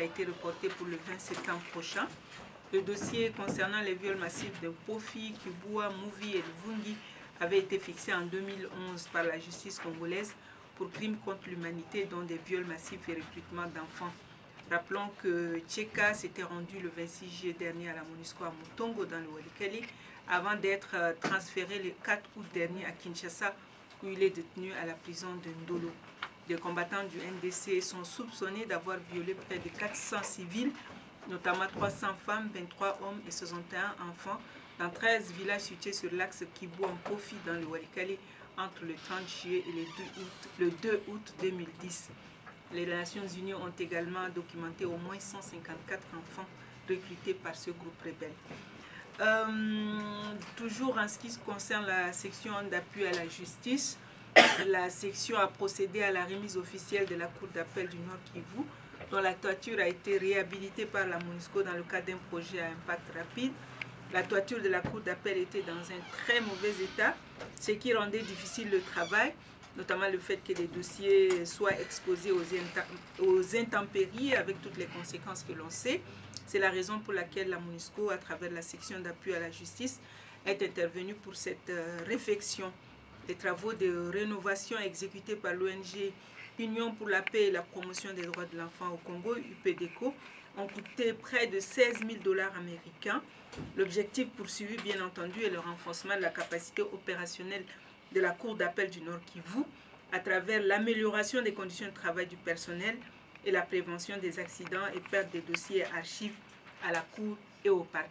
a été reporté pour le 20 septembre prochain. Le dossier concernant les viols massifs de Pofi, Kibua, Mouvi et Luvungi avait été fixé en 2011 par la justice congolaise pour crimes contre l'humanité, dont des viols massifs et recrutement d'enfants. Rappelons que Tcheka s'était rendu le 26 juillet dernier à la MONUSCO à Mutongo dans le Walikale avant d'être transféré le 4 août dernier à Kinshasa où il est détenu à la prison de Ndolo. Les combattants du NDC sont soupçonnés d'avoir violé près de 400 civils, notamment 300 femmes, 23 hommes et 61 enfants dans 13 villages situés sur l'axe Kibu-Mpofi dans le Walikale entre le 30 juillet et le 2 août 2010. Les Nations Unies ont également documenté au moins 154 enfants recrutés par ce groupe rebelle. Toujours en ce qui concerne la section d'appui à la justice, la section a procédé à la remise officielle de la Cour d'appel du Nord Kivu, dont la toiture a été réhabilitée par la MONUSCO dans le cadre d'un projet à impact rapide. La toiture de la Cour d'appel était dans un très mauvais état, ce qui rendait difficile le travail, notamment le fait que les dossiers soient exposés aux intempéries avec toutes les conséquences que l'on sait. C'est la raison pour laquelle la MONUSCO, à travers la section d'appui à la justice, est intervenue pour cette réflexion. Les travaux de rénovation exécutés par l'ONG Union pour la paix et la promotion des droits de l'enfant au Congo, UPDECO, ont coûté près de 16 000 $ américains. L'objectif poursuivi, bien entendu, est le renforcement de la capacité opérationnelle de la Cour d'appel du Nord Kivu à travers l'amélioration des conditions de travail du personnel et la prévention des accidents et pertes des dossiers et archives à la Cour et au parquet.